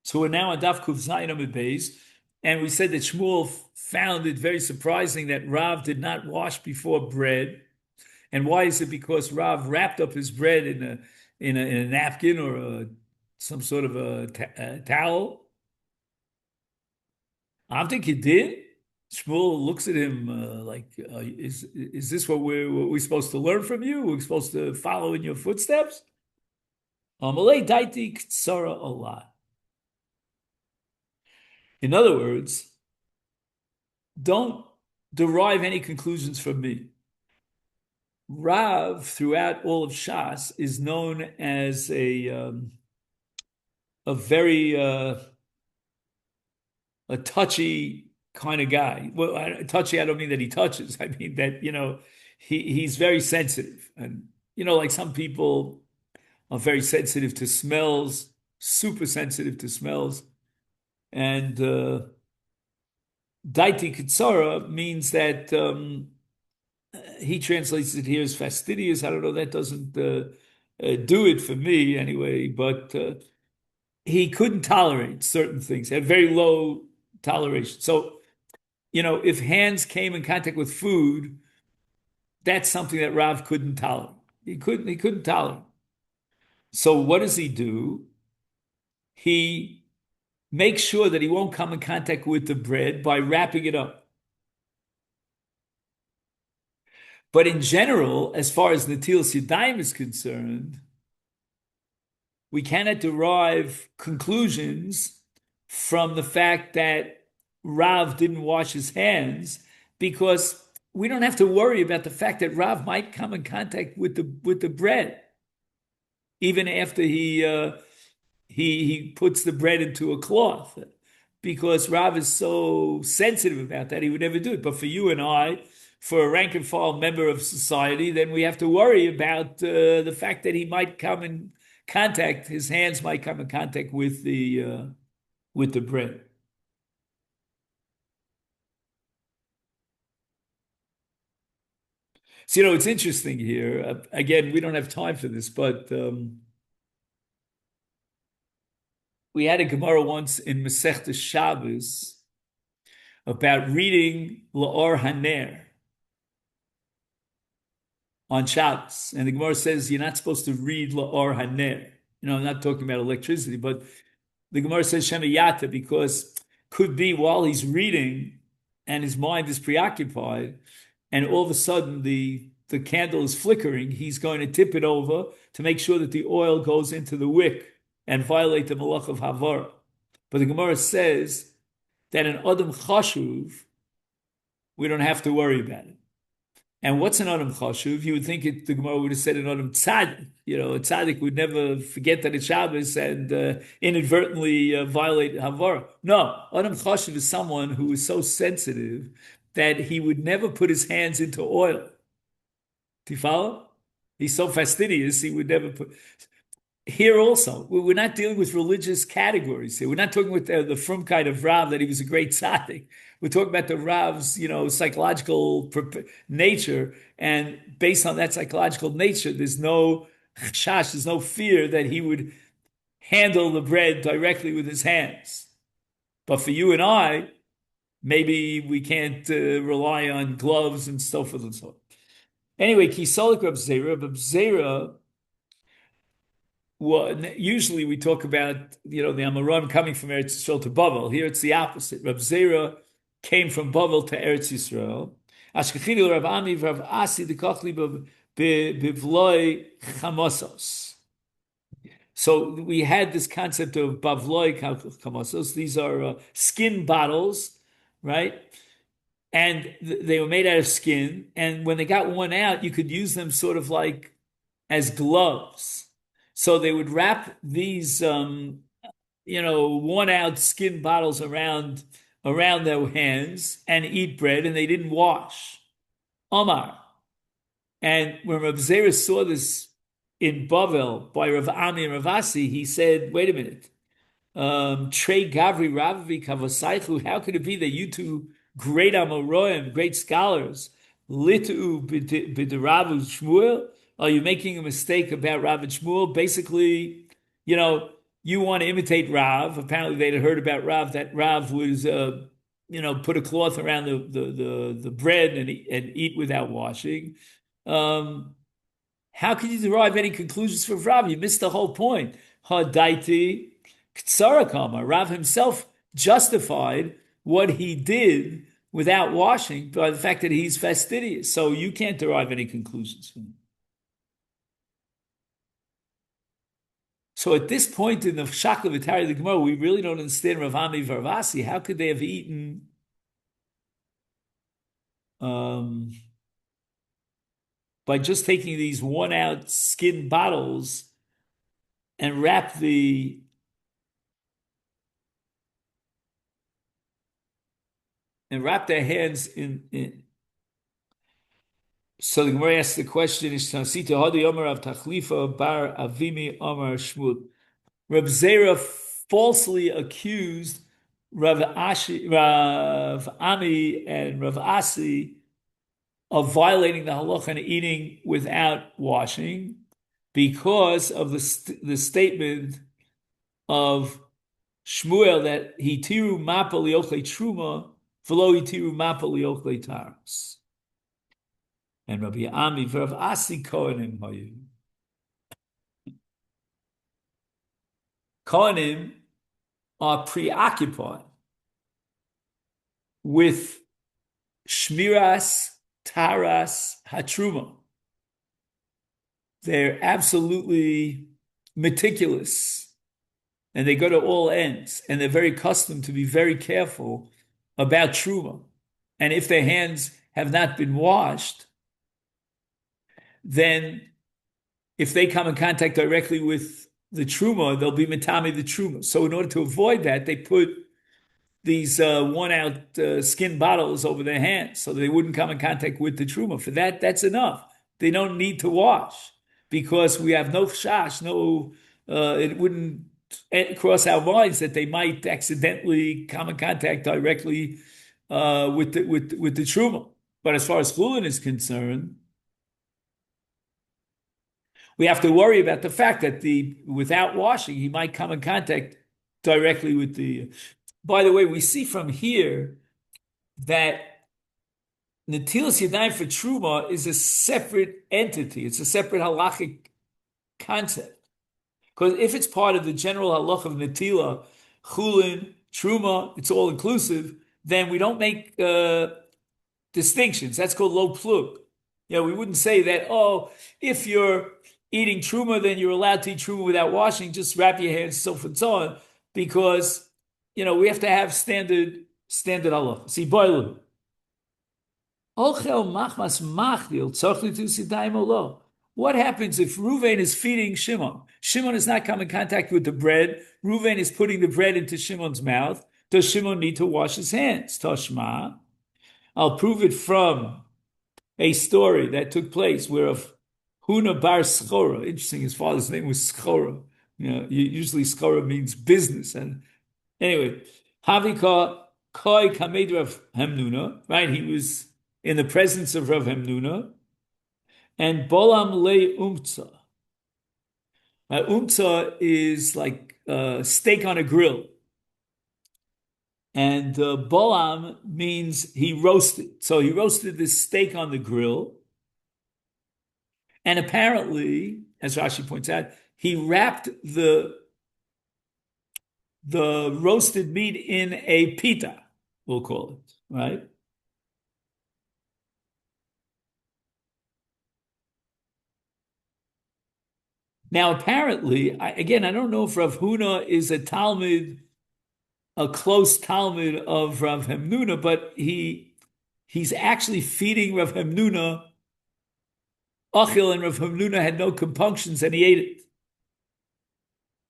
So we're now on Daf Kuf Zayin Amud Beis, and we said that Shmuel found it very surprising that Rav did not wash before bread. And why is it? Because Rav wrapped up his bread in a napkin or some sort of a towel. I don't think he did. Shmuel looks at him like, is this what we're supposed to learn from you? We're supposed to follow in your footsteps? Amalei daiti ktsara Allah. In other words, don't derive any conclusions from me. Rav, throughout all of Shas, is known as a very a touchy kind of guy. Well, touchy, I don't mean that he touches. I mean that, he's very sensitive. And, like some people are very sensitive to smells, super sensitive to smells. And Daiti Kitsara means that he translates it here as fastidious. I don't know, that doesn't do it for me anyway, but he couldn't tolerate certain things, had very low toleration. So, if hands came in contact with food, that's something that Rav couldn't tolerate. He couldn't tolerate. So what does he do? He makes sure that he won't come in contact with the bread by wrapping it up. But in general, as far as Natilas Yadayim is concerned, we cannot derive conclusions from the fact that Rav didn't wash his hands, because we don't have to worry about the fact that Rav might come in contact with the bread, even after he puts the bread into a cloth, because Rav is so sensitive about that, he would never do it. But for you and I, for a rank and file member of society, then we have to worry about the fact that he might come in contact, his hands might come in contact with the bread. So, it's interesting here. Again, we don't have time for this, but we had a Gemara once in Maseches Shabbos about reading La'or Haner on Shabbos. And the Gemara says you're not supposed to read La'or Haner. I'm not talking about electricity, but the Gemara says Shema Yata, because could be while he's reading and his mind is preoccupied, and all of a sudden the candle is flickering, he's going to tip it over to make sure that the oil goes into the wick and violate the malach of Havara. But the Gemara says that an Adam Chashuv, we don't have to worry about it. And what's an Adam Chashuv? You would think the Gemara would have said an Adam Tzaddik. A Tzaddik would never forget that it's Shabbos and inadvertently violate Havara. No, Adam Chashuv is someone who is so sensitive that he would never put his hands into oil. Do you follow? He's so fastidious, he would never put. Here also, we're not dealing with religious categories here. We're not talking with the from kind of Rav that he was a great tzaddik. We're talking about the Rav's, psychological nature, and based on that psychological nature, there's no chash, there's no fear that he would handle the bread directly with his hands. But for you and I, maybe we can't rely on gloves and so forth and so on. Anyway, Kisolik Reb Zera, well, usually we talk about, the Amoraim coming from Eretz Yisrael to Bavel. Here it's the opposite. Reb Zera came from Bavel to Eretz Yisrael. Ashkechinu Rav Ami Rav Asi Dekochli Bivloi Chamosos. So we had this concept of Bavloi Chamosos. These are skin bottles, right? And they were made out of skin. And when they got worn out, you could use them sort of like as gloves. So they would wrap these, worn out skin bottles around their hands and eat bread, and they didn't wash. Omar. And when Rav Zera saw this in Bavel by Rav Ami and Rav Asi, he said, wait a minute. Trey Gavri Ravi Kavasaichu, how could it be that you two great Amoraim, great scholars, litu b'deravu Shmuel? Are you making a mistake about Rav and Shmuel? Basically, you you want to imitate Rav. Apparently, they'd heard about Rav that Rav was, put a cloth around the bread and eat without washing. Um, how can you derive any conclusions from Rav? You missed the whole point. Hadaiti Ktsara Rav himself justified what he did without washing by the fact that he's fastidious. So you can't derive any conclusions from him. So at this point in the Shakla V'Tari the Gemara, we really don't understand Rav Ami Varvasi. How could they have eaten by just taking these worn-out skin bottles and wrap their hands in. So the Gemara asks the question: Is Tanasita Hadi Omer of Tachlifa Bar Avimi Omer Shmud? Reb Zera falsely accused Rav Ami and Rav Asi of violating the halacha and eating without washing because of the statement of Shmuel that hitiru mapa liochle truma v'lo hitiru mapa liochle taras. And Rabbi Ami v'Rav Asi Kohanim hayu. Kohanim are preoccupied with shmiras taras hatruma. They're absolutely meticulous, and they go to all ends, and they're very accustomed to be very careful about truma. And if their hands have not been washed, then if they come in contact directly with the truma, they'll be mitami the truma. So in order to avoid that, they put these worn-out skin bottles over their hands so they wouldn't come in contact with the truma. For that, that's enough. They don't need to wash because we have no chash, it wouldn't cross our minds that they might accidentally come in contact directly with the truma. But as far as Chullin is concerned, we have to worry about the fact that without washing, he might come in contact directly with the. By the way, we see from here that Netilas Yadayim for Truma is a separate entity. It's a separate halachic concept. Because if it's part of the general halach of Netila, Chullin, Truma, it's all inclusive, then we don't make distinctions. That's called lo plug. We wouldn't say that, if you're eating Truma, then you're allowed to eat Truma without washing, just wrap your hands, so forth and so on, because we have to have standard halacha. See, boilu. What happens if Ruvain is feeding Shimon? Shimon is not coming in contact with the bread. Ruvain is putting the bread into Shimon's mouth. Does Shimon need to wash his hands? Toshma. I'll prove it from a story that took place where of Huna bar Schora. Interesting, his father's name was Schora. Usually Schora means business. And anyway, Havika Koi Kamed Rav Hamnuna, right? He was in the presence of Rav Hamnuna. And Bolam Le Umtza. Umtza is like steak on a grill. And Bolam means he roasted. So he roasted this steak on the grill. And apparently, as Rashi points out, he wrapped the roasted meat in a pita, we'll call it, right? Now, apparently, I don't know if Rav Huna is a close Talmud of Rav Hamnuna, but he's actually feeding Rav Hamnuna Achil, and Rav Hamnuna had no compunctions and he ate it.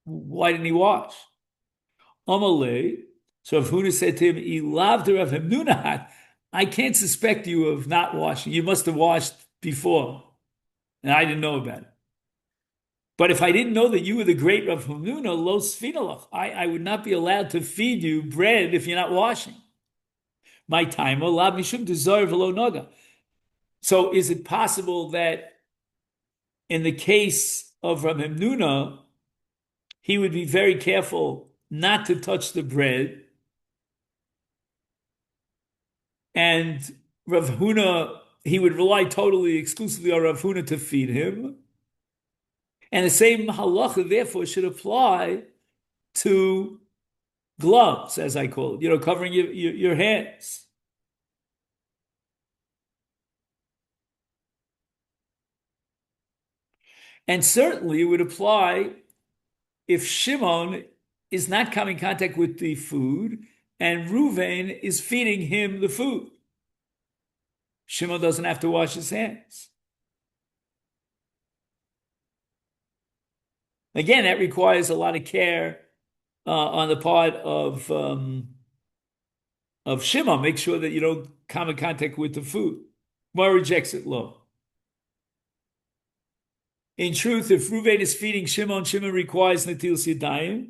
Why didn't he wash? Amalei. So Rav Huna said to him, Ilav Rav Hamnuna, I can't suspect you of not washing. You must have washed before. And I didn't know about it. But if I didn't know that you were the great Rav Hamnuna, lo sfinalach, I would not be allowed to feed you bread if you're not washing. My time, lab mishum deserve lo noga. So is it possible that in the case of Rav Hamnuna, he would be very careful not to touch the bread. And Rav Huna, he would rely totally, exclusively on Rav Huna to feed him. And the same halacha, therefore, should apply to gloves, as I call it, covering your hands. And certainly it would apply if Shimon is not coming in contact with the food and Reuven is feeding him the food. Shimon doesn't have to wash his hands. Again, that requires a lot of care on the part of Shimon. Make sure that you don't come in contact with the food. Mar rejects it low. In truth, if Reuven is feeding Shimon, Shimon requires Netilas Yadayim.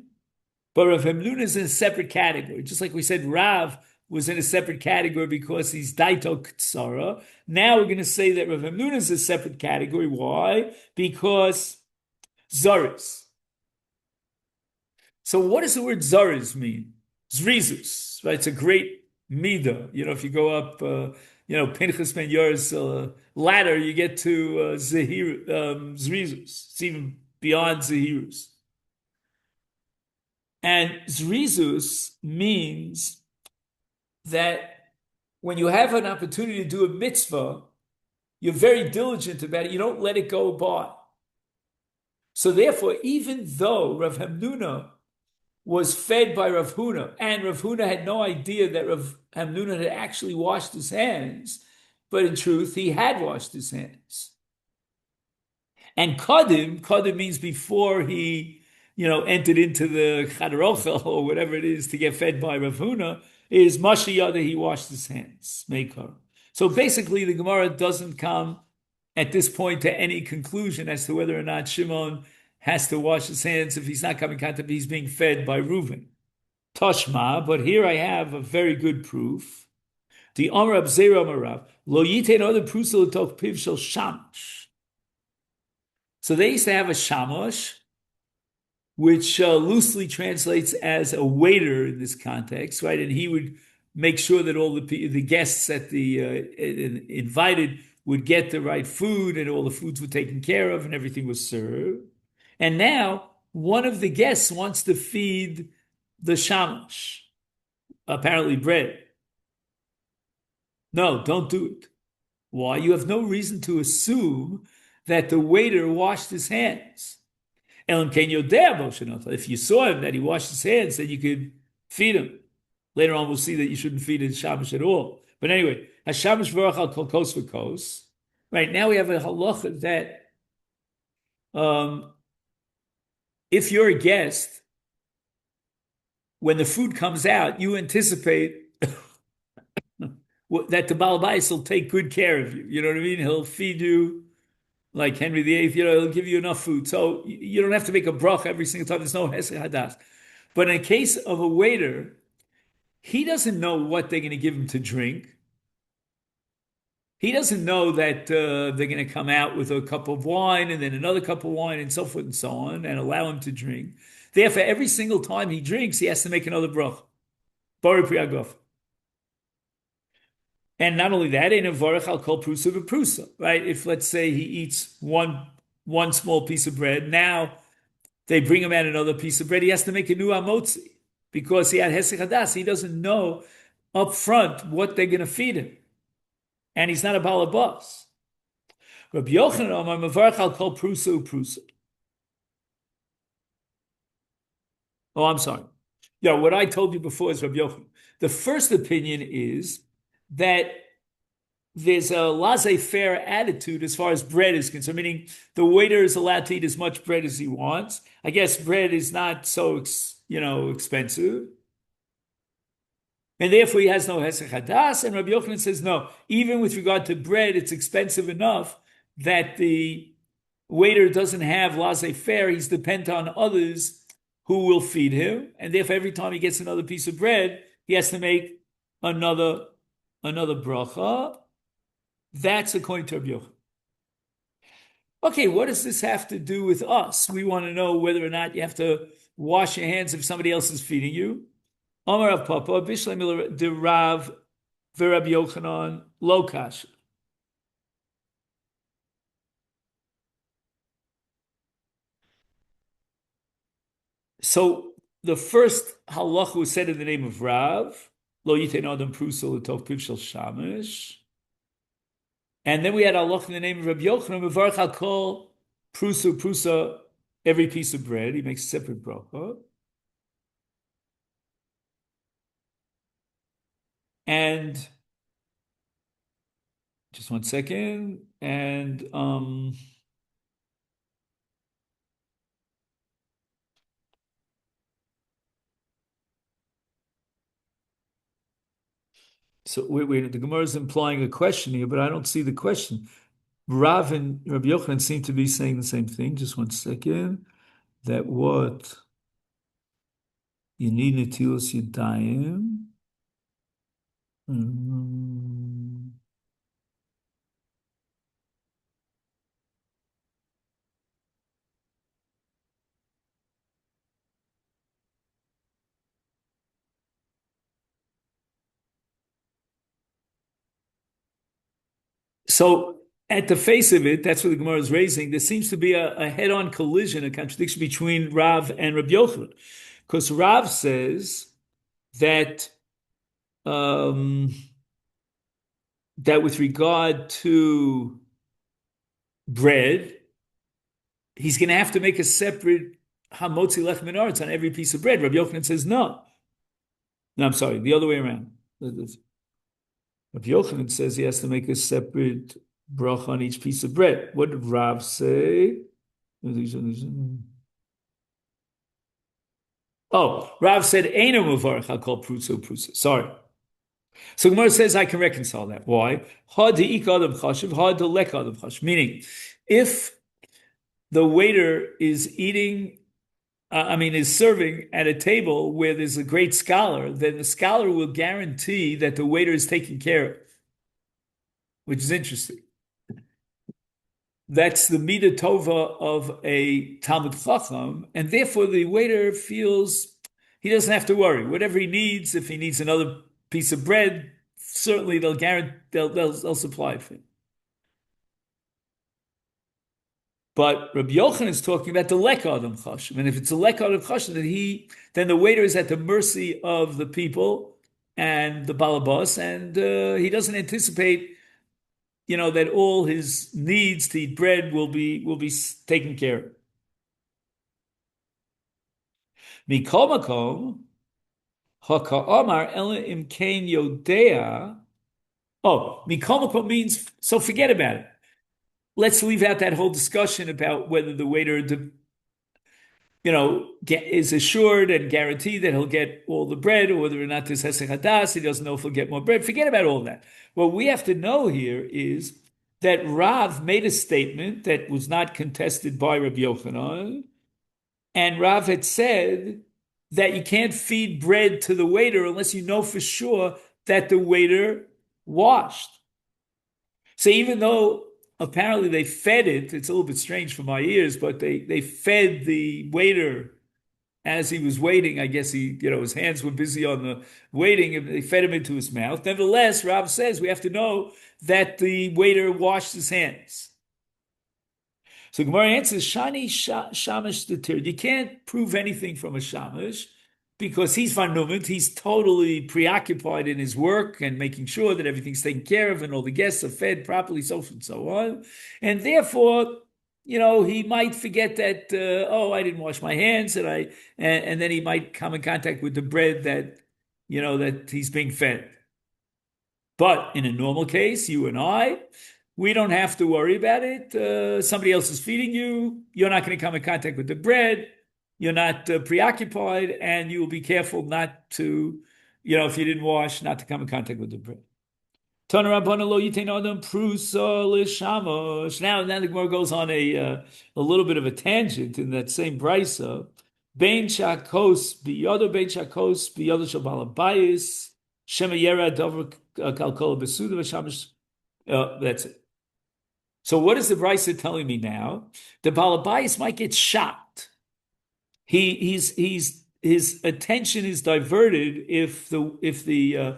But Rav Hamnuna is in a separate category. Just like we said, Rav was in a separate category because he's Daito Ktsara. Now we're going to say that Rav Hamnuna is a separate category. Why? Because Zaris. So what does the word Zaris mean? Zrizus, right? It's a great midah. If you go up, Pinchas Ben Yor's ladder, you get to Zrizus. It's even beyond Zahirus. And Zrizus means that when you have an opportunity to do a mitzvah, you're very diligent about it. You don't let it go by. So therefore, even though Rav Hamnuna was fed by Rav Huna, and Rav Huna had no idea that Rav Hamnuna had actually washed his hands, but in truth, he had washed his hands. And Kadim means before he entered into the Chadarochel or whatever it is to get fed by Rav Huna, is Mashiyada, he washed his hands. Meikar. So basically, the Gemara doesn't come at this point to any conclusion as to whether or not Shimon has to wash his hands if he's not coming in contact, he's being fed by Reuven. Toshma, but here I have a very good proof. The Amar Abzera Marav, Lo Yitein other Prusel Tok Piv Shel Shamash. So they used to have a shamash, which loosely translates as a waiter in this context, right? And he would make sure that all the guests at the invited would get the right food, and all the foods were taken care of, and everything was served. And now one of the guests wants to feed the shamash, apparently bread. No, don't do it. Why? You have no reason to assume that the waiter washed his hands. If you saw him that he washed his hands, then you could feed him. Later on, we'll see that you shouldn't feed in shamash at all. But anyway, Hashamash v'rach al kol kos v'kos. Right now, we have a halacha that if you're a guest, when the food comes out, you anticipate that the Baal Bayis will take good care of you. You know what I mean? He'll feed you like Henry VIII, he'll give you enough food. So you don't have to make a bracha every single time. There's no hesed hadas. But in a case of a waiter, he doesn't know what they're going to give him to drink. He doesn't know that they're going to come out with a cup of wine and then another cup of wine and so forth and so on and allow him to drink. Therefore, every single time he drinks, he has to make another bracha. Bari priagov. And not only that, in a varach al kol prusa v'prusa, right? If let's say he eats one small piece of bread, now they bring him out another piece of bread, he has to make a new amotzi because he had hesed hadas. He doesn't know up front what they're going to feed him, and he's not a balabas. Rabbi Yochanan Amar mevarach al kol prusa v'prusa. Oh, I'm sorry. Yeah, what I told you before is Rabbi Yochanan. The first opinion is that there's a laissez-faire attitude as far as bread is concerned, meaning the waiter is allowed to eat as much bread as he wants. I guess bread is not so, expensive. And therefore he has no hesed hadas. And Rabbi Yochanan says, no, even with regard to bread, it's expensive enough that the waiter doesn't have laissez-faire. He's dependent on others who will feed him. And therefore every time he gets another piece of bread, he has to make another bracha. That's according to Rabbi Yochanan. Okay, what does this have to do with us? We want to know whether or not you have to wash your hands if somebody else is feeding you. Omar of Papa, Bishlem de Rav Verab Yochanan Lokash. So the first halacha was said in the name of Rav, Lo Yitein Adam Prusa L'Tov Pivshel Shamish. And then we had halacha in the name of Rabbi Yochanan, Mevarch Hakol Prusa, every piece of bread. He makes a separate bracha. And just one second. And so wait, the Gemara is implying a question here, but I don't see the question. Rav and Rabbi Yochanan seem to be saying the same thing. Just one second. That what you need netilas yadayim. So at the face of it, that's what the Gemara is raising. There seems to be a head-on collision, a contradiction between Rav and Rabbi Yochanan, because Rav says that that with regard to bread, he's going to have to make a separate hamotzi lechem min aretz on every piece of bread. Rabbi Yochanan says no. No, I'm sorry, the other way around. Rabbi Yochanan says he has to make a separate bracha on each piece of bread. What did Rav say? Oh, Rav said, Eino Muvarach Hakol Prusa. Sorry. So Gemara says I can reconcile that. Why? Meaning, if the waiter is eating, is serving at a table where there's a great scholar, then the scholar will guarantee that the waiter is taken care of, which is interesting. That's the midah tova of a Talmud Chacham, and therefore the waiter feels he doesn't have to worry. Whatever he needs, if he needs another piece of bread, certainly they'll guarantee they'll supply it for him. But Rabbi Yochanan is talking about the leka adam chashuv, and if it's a leka adam chashuv, then the waiter is at the mercy of the people and the balabas, and he doesn't anticipate, that all his needs to eat bread will be taken care of. Mikol makom haka'amar ela imkein yodea. Oh, mikol makom means so forget about it. Let's leave out that whole discussion about whether the waiter, is assured and guaranteed that he'll get all the bread, or whether or not there's hesech hadas, he doesn't know if he'll get more bread. Forget about all that. What we have to know here is that Rav made a statement that was not contested by Rabbi Yochanan, and Rav had said that you can't feed bread to the waiter unless you know for sure that the waiter washed. So even though apparently they fed it, it's a little bit strange for my ears, but they fed the waiter as he was waiting. I guess his hands were busy on the waiting, and they fed him into his mouth. Nevertheless, Rav says we have to know that the waiter washed his hands. So Gemara answers, Shani Shamish Detir. You can't prove anything from a Shamish because he's Vanumit. He's totally preoccupied in his work and making sure that everything's taken care of and all the guests are fed properly, so forth and so on. And therefore, he might forget that, I didn't wash my hands, and then he might come in contact with the bread that, that he's being fed. But in a normal case, you and I, we don't have to worry about it. Somebody else is feeding you. You're not going to come in contact with the bread. You're not preoccupied, and you will be careful not to, if you didn't wash, not to come in contact with the bread. Now the Gemara goes on a little bit of a tangent in that same brisa. Bein shakos biyado bein shakos biyado shel balabayis shema yera dover kalkola besuda v'shamish. That's it. So what is the brisa telling me now? The balabayis might get shocked his attention is diverted if the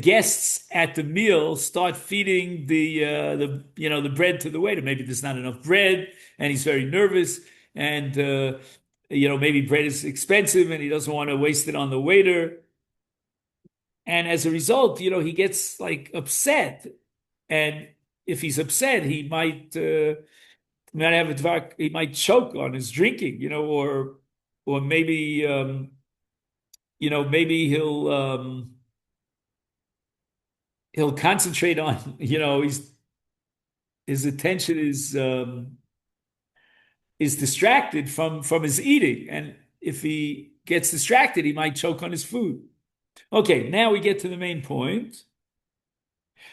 guests at the meal start feeding the bread to the waiter. Maybe there's not enough bread, and he's very nervous, and maybe bread is expensive, and he doesn't want to waste it on the waiter. And as a result, he gets like upset, and if he's upset, he might have a dvar, he might choke on his drinking, or maybe maybe he'll concentrate on, his attention is distracted from his eating, and if he gets distracted, he might choke on his food. Okay, now we get to the main point.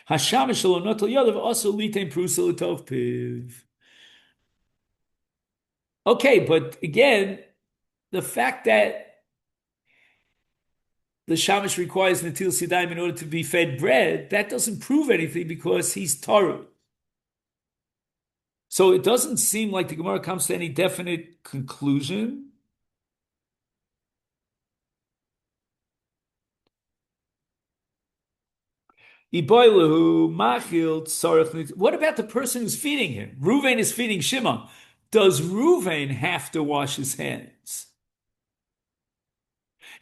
Hashamash shalom notel yodav also litain prusa l'tov piv. Okay, but again, the fact that the shamash requires natil sidaim in order to be fed bread, that doesn't prove anything because he's Torah. So it doesn't seem like the Gemara comes to any definite conclusion. What about the person who's feeding him? Ruvain is feeding Shimon. Does Ruvain have to wash his hands?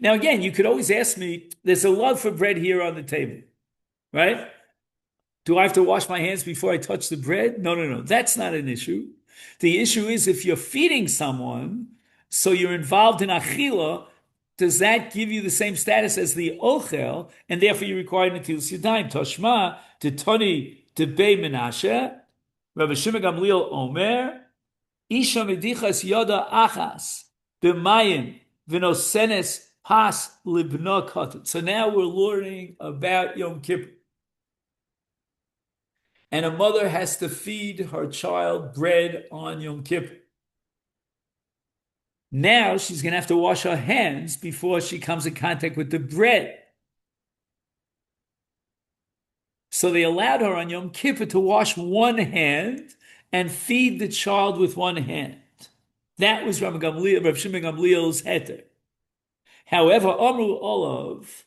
Now, again, you could always ask me, there's a love for bread here on the table, right? Do I have to wash my hands before I touch the bread? No. That's not an issue. The issue is if you're feeding someone, so you're involved in achila, does that give you the same status as the ochel, and therefore you require netilas yadayim? Toshma, Titoni, Tebei Menashe, Rabbi Shimon Gamliel Omer, Isha medichas yoda achas, b'mayim, v'nosenes pas libna katan. So now we're learning about Yom Kippur. And a mother has to feed her child bread on Yom Kippur. Now she's going to have to wash her hands before she comes in contact with the bread. So they allowed her on Yom Kippur to wash one hand and feed the child with one hand. That was Rav Shimon Gamliel's heter. However, Amru Olav,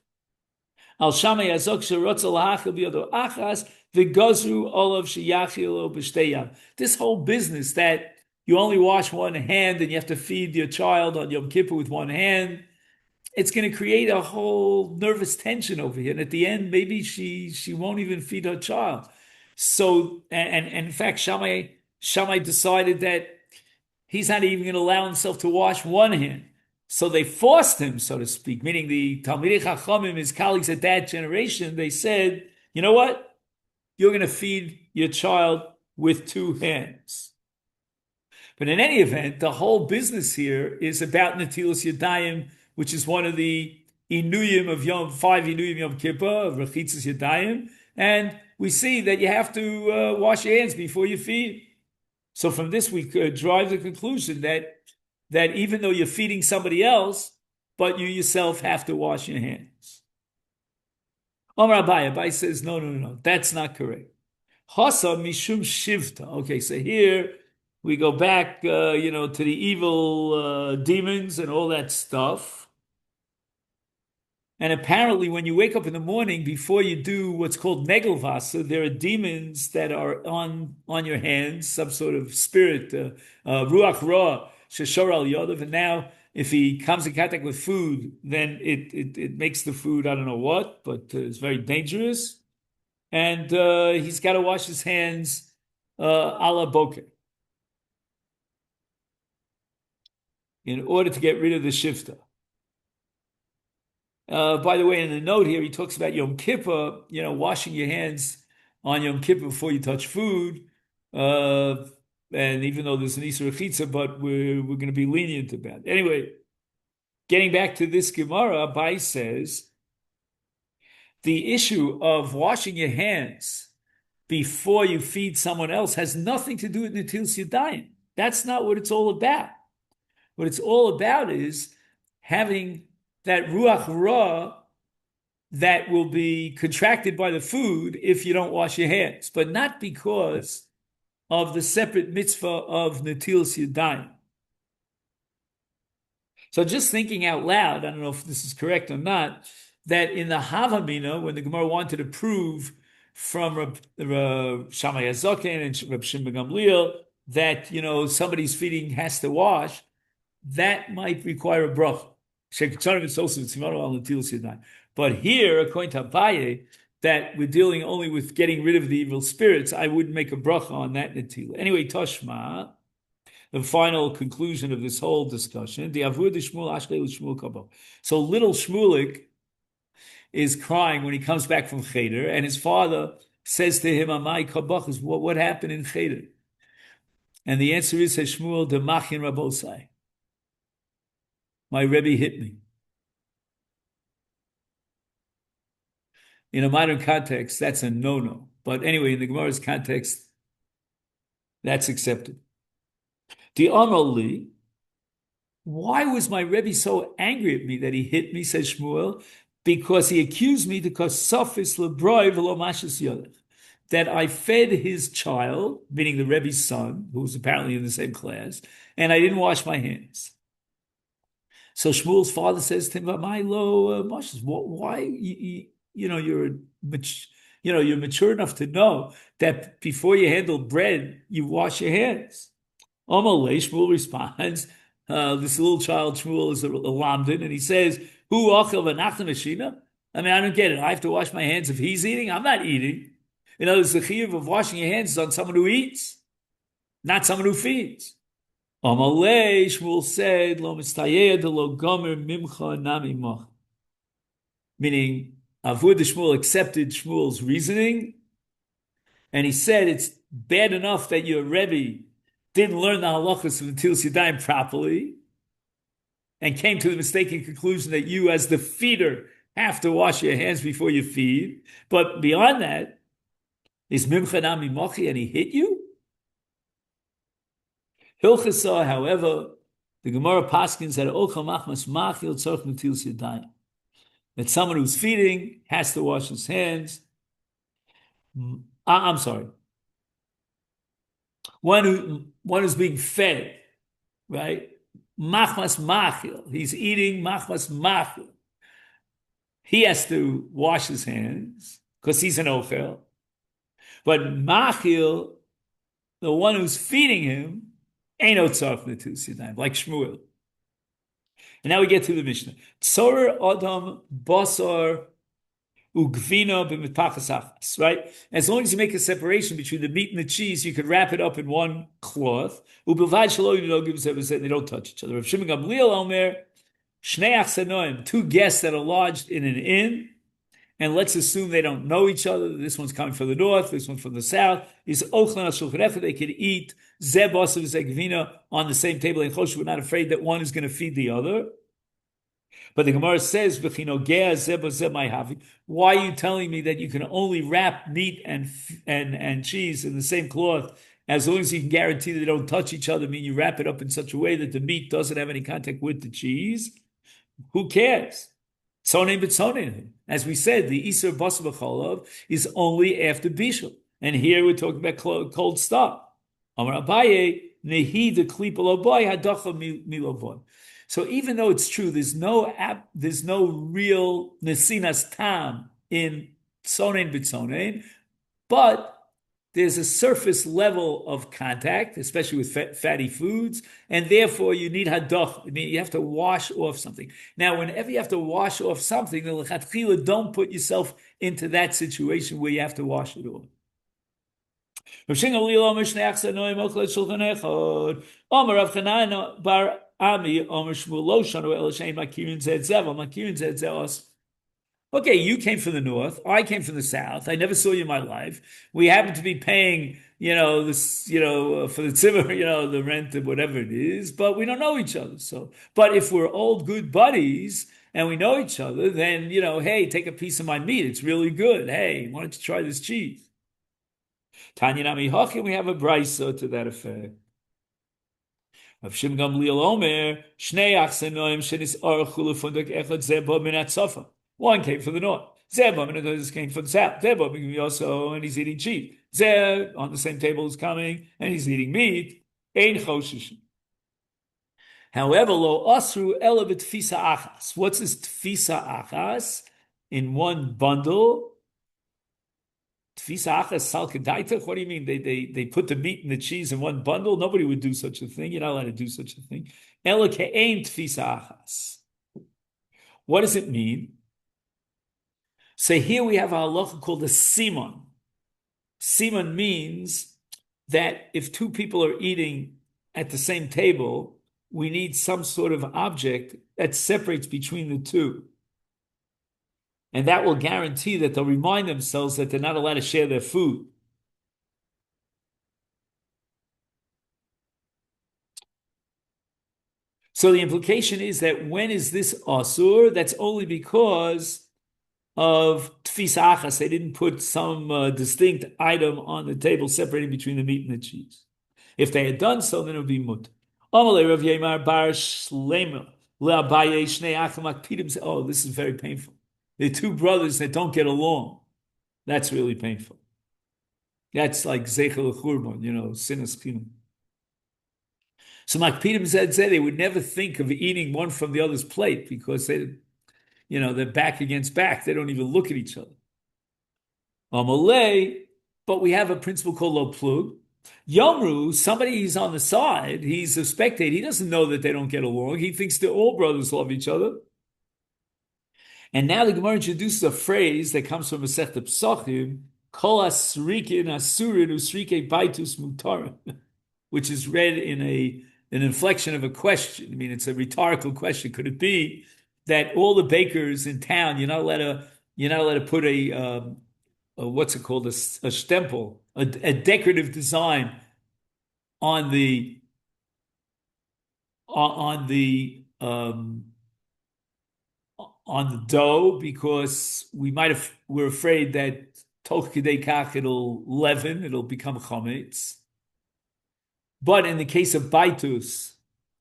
Al Shamay Azok Sherotza Lahachil B'Yodo Achas, V'Gozru Olav Sheyachilo B'Shteyam. This whole business that you only wash one hand and you have to feed your child on Yom Kippur with one hand, it's going to create a whole nervous tension over here. And at the end, maybe she won't even feed her child. So, and in fact, Shammai decided that he's not even going to allow himself to wash one hand. So they forced him, so to speak, meaning the Talmidei Chachamim, his colleagues at that generation, they said, you know what? You're going to feed your child with two hands. But in any event, the whole business here is about Netilas Yadayim, which is one of the Inuyim of five Inuyim Yom Kippur, of Rechitzas Yadayim. And we see that you have to wash your hands before you feed. So from this, we could drive the conclusion that even though you're feeding somebody else, but you yourself have to wash your hands. Omar Abai says, no, that's not correct. Hasa mishum shivta. Okay, so here we go back, to the evil demons and all that stuff. And apparently, when you wake up in the morning, before you do what's called negelvasa, there are demons that are on your hands, some sort of spirit, ruach ra, sheshor al yodav. And now, if he comes in contact with food, then it makes the food, I don't know what, but it's very dangerous. And he's got to wash his hands a la boker in order to get rid of the shifta. By the way, in the note here, he talks about Yom Kippur, washing your hands on Yom Kippur before you touch food. And even though there's an Isur Chitza, but we're going to be lenient about it. Anyway, getting back to this Gemara, Abai says, the issue of washing your hands before you feed someone else has nothing to do with Netilas Yadayim. That's not what it's all about. What it's all about is having that ruach ra that will be contracted by the food if you don't wash your hands, but not because of the separate mitzvah of netilas yadayim. So just thinking out loud, I don't know if this is correct or not, that in the Havamina, when the Gemara wanted to prove from Shammai HaZoken and Reb Shimon ben Gamliel that somebody's feeding has to wash, that might require a bracha. But here, according to Abaye, that we're dealing only with getting rid of the evil spirits, I wouldn't make a bracha on that netila. Anyway, Toshma, the final conclusion of this whole discussion, the Avud Shmuel Ashkel Shmuel Kabo. So little Shmulik is crying when he comes back from Cheder, and his father says to him, Amai Kabach, what happened in Cheder? And the answer is, says Shmuel, the Machin Rabosai. My Rebbe hit me. In a modern context, that's a no-no. But anyway, in the Gemara's context, that's accepted. The Amali, why was my Rebbe so angry at me that he hit me, says Shmuel? Because he accused me because Sofis Lebroi v'lo mashas yodech, that I fed his child, meaning the Rebbe's son, who was apparently in the same class, and I didn't wash my hands. So Shmuel's father says to him, "Milo, why? You're mature enough to know that before you handle bread, you wash your hands." Amalei, Shmuel responds, this little child Shmuel is a lamdan, and he says, "Who achel v'nachtan ashina?" I mean, I don't get it. I have to wash my hands if he's eating. I'm not eating. In other words, the chiyuv of washing your hands is on someone who eats, not someone who feeds. Amalei, Shmuel said, "Lo mistayeh de lo gomer mimcha nami moch," meaning Avud Shmuel accepted Shmuel's reasoning, and he said it's bad enough that your Rebbe didn't learn the halachas of the Tilas Yadayim properly, and came to the mistaken conclusion that you, as the feeder, have to wash your hands before you feed. But beyond that, is mimcha nami mochi, and he hit you? Hilchasa, however, the Gemara paskins that ochel machmas machil tzorch netilas yadayim, that someone who's feeding has to wash his hands. I'm sorry. One who's being fed, right? Machmas machil. He's eating machmas machil. He has to wash his hands because he's an ochel. But machil, the one who's feeding him, ain't no tzarf netilas yadayim, like Shmuel. And now we get to the Mishnah. Tzor adam basar ugvina b'mitpachas achas, right? As long as you make a separation between the meat and the cheese, you could wrap it up in one cloth. Ubilvad shelo yinogim zeh, they don't touch each other. Reb Shimon Gamliel omer, shnei achsanoim, two guests that are lodged in an inn, and let's assume they don't know each other. This one's coming from the north, this one's from the south. Is ochlan shulchan echad, they could eat zeh basav zeh gvina on the same table, and Choshev, we're not afraid that one is going to feed the other. But the Gemara says, why are you telling me that you can only wrap meat and cheese in the same cloth as long as you can guarantee they don't touch each other? I mean, you wrap it up in such a way that the meat doesn't have any contact with the cheese. Who cares? Tzonein b'tzonein. As we said, the Isur Basar B'cholov is only after Bishul. And here we're talking about cold stuff. Amar Abaye, nehi de klipa lo boy, hadacha milo boy. So even though it's true, there's no real nesinas tam in tzonein b'tzonein, but there's a surface level of contact, especially with fatty foods, and therefore you need hadach. I mean, you have to wash off something. Now, whenever you have to wash off something, the lechatchila, don't put yourself into that situation where you have to wash it off. Rav Chananya bar Ami Omer Shmuel Lo Shanu El Shein Makirin Zed Zev Makirin Zed Zeos. Okay, you came from the north. I came from the south. I never saw you in my life. We happen to be paying, this, for the tzimmer, the rent and whatever it is, but we don't know each other. So, but if we're old good buddies and we know each other, then hey, take a piece of my meat. It's really good. Hey, why don't you try this cheese? Tanya Nami Hachim, we have a brisa to that effect. Rav Shimon Gamliel Omer, Shnei Achsenoim Shenis Archu Lefundak Echad Zeba Minat Sofa. One came from the north. Zeba Minat came from the south. Zeba also, and he's eating cheese. Zeb on the same table is coming, and he's eating meat. Ein Choshish. However, lo asru ela b'tfisa achas. What's this tfisa achas? In one bundle. Tfisa achas salkedaitach. What do you mean? They put the meat and the cheese in one bundle? Nobody would do such a thing. You're not allowed to do such a thing. Ela ke'ein tfisa achas. What does it mean? So here we have a halacha called a simon. Simon means that if two people are eating at the same table, we need some sort of object that separates between the two. And that will guarantee that they'll remind themselves that they're not allowed to share their food. So the implication is that when is this asur? That's only because of tfisa achas. They didn't put some distinct item on the table separating between the meat and the cheese. If they had done so, then it would be mut. Oh, this is very painful. They're two brothers that don't get along. That's really painful. That's like Zeichel Churban, sinas kinum. So Makpidim said they would never think of eating one from the other's plate because they're back against back. They don't even look at each other. But we have a principle called lo plug. Yomru, somebody who's on the side, he's a spectator. He doesn't know that they don't get along. He thinks that all brothers love each other. And now the Gemara introduces a phrase that comes from Masechet Pesachim, kol asrikin asurin usrike baitus mutarim, which is read in an inflection of a question. I mean, it's a rhetorical question. Could it be that all the bakers in town, you're not allowed to put a what's it called, a stempel, a decorative design on the dough because we're afraid that toch kidei kach it'll leaven, it'll become chametz. But in the case of baitus,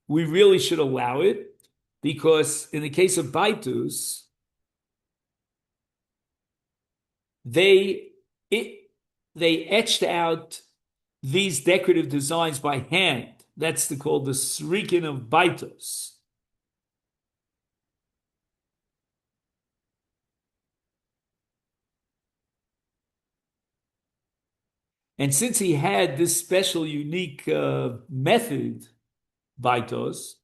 we really should allow it because in the case of baitus, they etched out these decorative designs by hand. That's called the srikin of baitos. And since he had this special, unique method, baitos,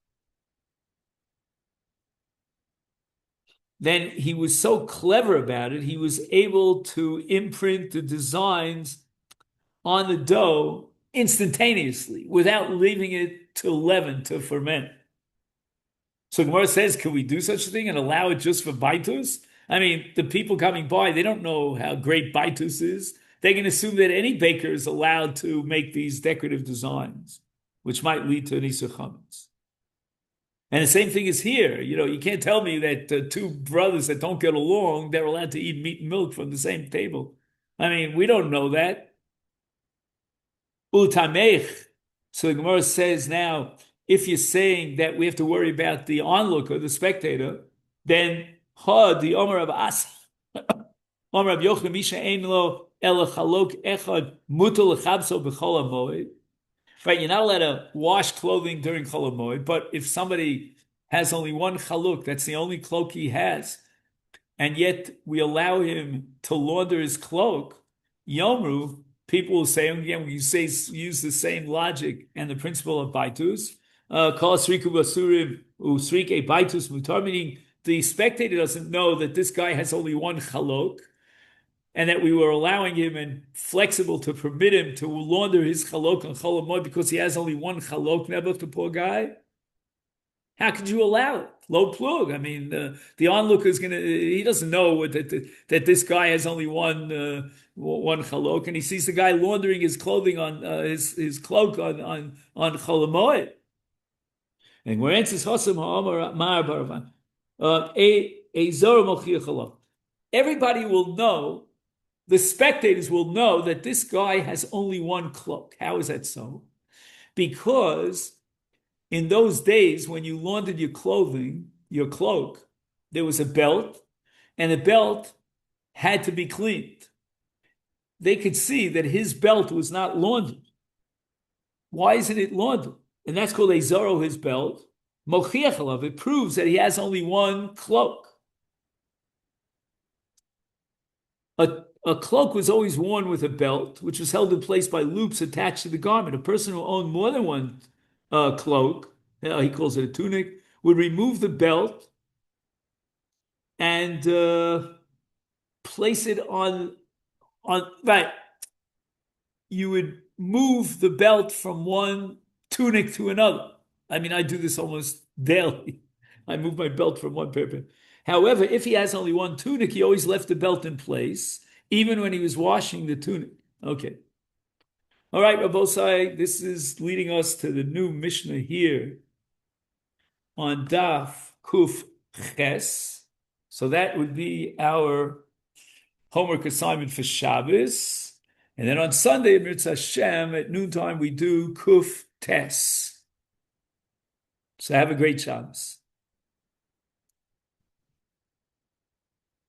then he was so clever about it, he was able to imprint the designs on the dough instantaneously without leaving it to leaven, to ferment. So Gemara says, can we do such a thing and allow it just for baitus? I mean, the people coming by, they don't know how great baitus is. They can assume that any baker is allowed to make these decorative designs, which might lead to an Isur Chametz. And the same thing is here. You can't tell me that two brothers that don't get along, they're allowed to eat meat and milk from the same table. I mean, we don't know that. Utamech. So the Gemara says now, if you're saying that we have to worry about the onlooker, the spectator, then the Omer of Asa, Omer of Yochanan Misha Ein Lo Ela Chalok Echad Mutal Chabso B'Chol HaMoed. Right, you're not allowed to wash clothing during Chol HaMoed, but if somebody has only one chaluk, that's the only cloak he has, and yet we allow him to launder his cloak, Yomru, people will say, again, when you use the same logic and the principle of baitus, Kol Sriku Basurim Usrike Baitus Mutar, meaning the spectator doesn't know that this guy has only one chaluk, and that we were allowing him and flexible to permit him to launder his chalok on Chol HaMoed because he has only one chalok, Nebuch, the poor guy. How could you allow it? Low plug. I mean, the onlooker is he doesn't know that this guy has only one chalok, and he sees the guy laundering his clothing on his cloak on Chol HaMoed. And where answers Chosam Ha'amar Mar Baravan, a Zor Mochiach Chalok. Everybody will know. The spectators will know that this guy has only one cloak. How is that so? Because in those days, when you laundered your cloak, there was a belt, and the belt had to be cleaned. They could see that his belt was not laundered. Why isn't it laundered? And that's called a zoro, his belt. Mochiach alav, it proves that he has only one cloak. A cloak was always worn with a belt, which was held in place by loops attached to the garment. A person who owned more than one cloak, he calls it a tunic, would remove the belt and place it on right. You would move the belt from one tunic to another. I mean, I do this almost daily. I move my belt from one pair. However, if he has only one tunic, he always left the belt in place, even when he was washing the tunic. Okay. All right, Rabbosai, this is leading us to the new Mishnah here on Daf Kuf Ches. So that would be our homework assignment for Shabbos. And then on Sunday, Mirza Hashem, at noontime, we do Kuf Tes. So have a great Shabbos.